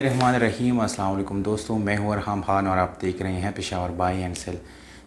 रहमान अस्सलाम वालेकुम दोस्तों, मैं हूं अरहम खान और आप देख रहे हैं पेशावर बाई एंड सेल।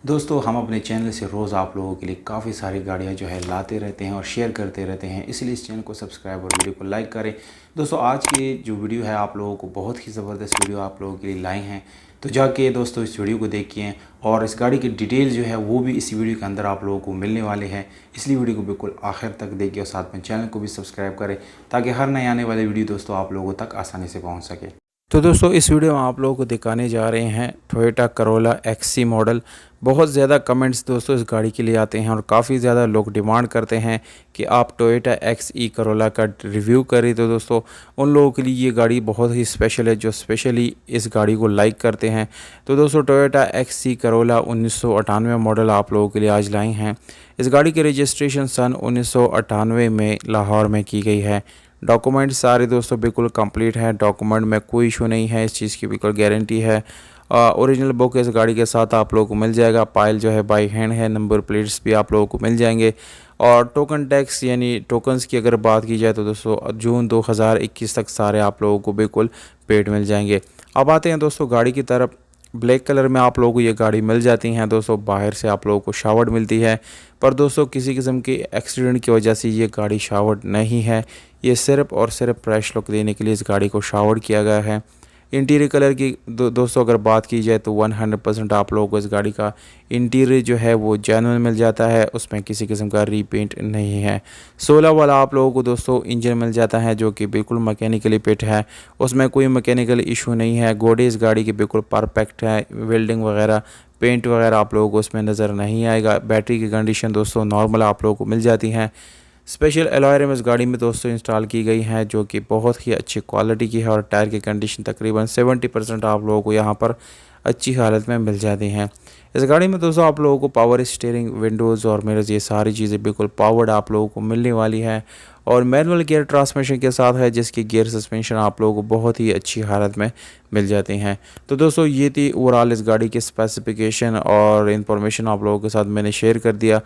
दोस्तों, हम अपने चैनल से रोज़ आप लोगों के लिए काफ़ी सारी गाड़ियां जो है लाते रहते हैं और शेयर करते रहते हैं, इसलिए इस चैनल को सब्सक्राइब और वीडियो को लाइक करें। दोस्तों, आज की जो वीडियो है आप लोगों को बहुत ही ज़बरदस्त वीडियो आप लोगों के लिए लाए हैं, तो जाके दोस्तों इस वीडियो को देखिए और इस गाड़ी की डिटेल जो है वो भी इस वीडियो के अंदर आप लोगों को मिलने वाले हैं, इसलिए वीडियो को बिल्कुल आखिर तक देखिए और साथ में चैनल को भी सब्सक्राइब करें ताकि हर नए आने वाले वीडियो दोस्तों आप लोगों तक आसानी से पहुँच सके। तो दोस्तों, इस वीडियो में आप लोगों को दिखाने जा रहे हैं टोयोटा करोला एक्ससी मॉडल। बहुत ज़्यादा कमेंट्स दोस्तों इस गाड़ी के लिए आते हैं और काफ़ी ज़्यादा लोग डिमांड करते हैं कि आप टोयोटा एक्सई करोला का रिव्यू करें। तो दोस्तों, उन लोगों के लिए ये गाड़ी बहुत ही स्पेशल है जो स्पेशली इस गाड़ी को लाइक करते हैं। तो दोस्तों, टोयोटा एक्सई करोला 1998 मॉडल आप लोगों के लिए आज लाई हैं। इस गाड़ी की रजिस्ट्रेशन सन 1998 में लाहौर में की गई है। डॉक्यूमेंट सारे दोस्तों बिल्कुल कंप्लीट है, डॉक्यूमेंट में कोई इशू नहीं है, इस चीज़ की बिल्कुल गारंटी है। ओरिजिनल बुक इस गाड़ी के साथ आप लोगों को मिल जाएगा। पाइल जो है बाई हैंड है, नंबर प्लेट्स भी आप लोगों को मिल जाएंगे। और टोकन टैक्स यानी टोकन्स की अगर बात की जाए तो दोस्तों जून 2021 तक सारे आप लोगों को बिल्कुल पेड मिल जाएंगे। अब आते हैं दोस्तों गाड़ी की तरफ। ब्लैक कलर में आप लोगों को ये गाड़ी मिल जाती हैं दोस्तों। बाहर से आप लोगों को शावर्ड मिलती है, पर दोस्तों किसी किस्म के एक्सीडेंट की वजह से ये गाड़ी शावर्ड नहीं है। ये सिर्फ और सिर्फ फ्रेश लुक देने के लिए इस गाड़ी को शावर्ड किया गया है। इंटीरियर कलर की दोस्तों अगर बात की जाए तो 100% आप लोगों को इस गाड़ी का इंटीरियर जो है वो जेन्युइन मिल जाता है, उसमें किसी किस्म का रीपेंट नहीं है। 16 वाला आप लोगों को दोस्तों इंजन मिल जाता है जो कि बिल्कुल मैकेनिकली फिट है, उसमें कोई मैकेनिकल इशू नहीं है। घोड़े इस गाड़ी की बिल्कुल परफेक्ट है, वेल्डिंग वगैरह पेंट वगैरह आप लोगों को उसमें नज़र नहीं आएगा। बैटरी की कंडीशन दोस्तों नॉर्मल आप लोगों को मिल जाती हैं। स्पेशल अलॉय रिम इस गाड़ी में दोस्तों इंस्टॉल की गई है जो कि बहुत ही अच्छी क्वालिटी की है और टायर की कंडीशन तकरीबन 70% आप लोगों को यहाँ पर अच्छी हालत में मिल जाती हैं। इस गाड़ी में दोस्तों आप लोगों को पावर स्टीयरिंग, विंडोज़ और मिरर्स ये सारी चीज़ें बिल्कुल पावर्ड आप लोगों को मिलने वाली है और मैनुअल गियर ट्रांसमिशन के साथ है जिसकी गियर सस्पेंशन आप लोगों को बहुत ही अच्छी हालत में मिल जाती हैं। तो दोस्तों ये थी ओवरऑल इस गाड़ी की स्पेसिफिकेशन और इन्फॉर्मेशन आप लोगों के साथ मैंने शेयर कर दिया।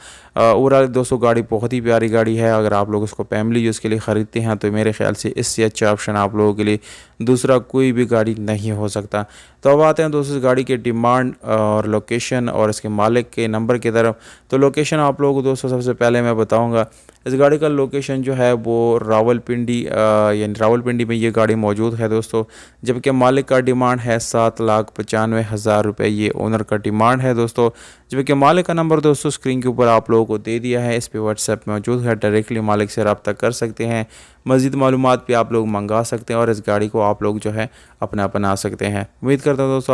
ओवरऑल दोस्तों गाड़ी बहुत ही प्यारी गाड़ी है। अगर आप लोग इसको फैमिली यूज़ के लिए ख़रीदते हैं तो मेरे ख्याल से इससे अच्छा ऑप्शन आप लोगों के लिए दूसरा कोई भी गाड़ी नहीं हो सकता। तो अब आते हैं दोस्तों इस गाड़ी के डिमांड और लोकेशन और इसके मालिक के नंबर की तरफ। तो लोकेशन आप लोगों को दोस्तों सबसे पहले मैं बताऊंगा, इस गाड़ी का लोकेशन जो है वो रावलपिंडी यानी रावलपिंडी में ये गाड़ी मौजूद है दोस्तों, जबकि मालिक का डिमांड है 7,95,000 रुपये, ये ओनर का डिमांड है दोस्तों। जबकि मालिक का नंबर दोस्तों स्क्रीन के ऊपर आप लोगों को दे दिया है, इस पर व्हाट्सएप मौजूद है, डायरेक्टली मालिक से रब्ता कर सकते हैं। मज़ीद मालूमात भी आप लोग मंगा सकते हैं और इस गाड़ी को आप लोग जो है अपना बना सकते हैं। उम्मीद करता हूँ दोस्तों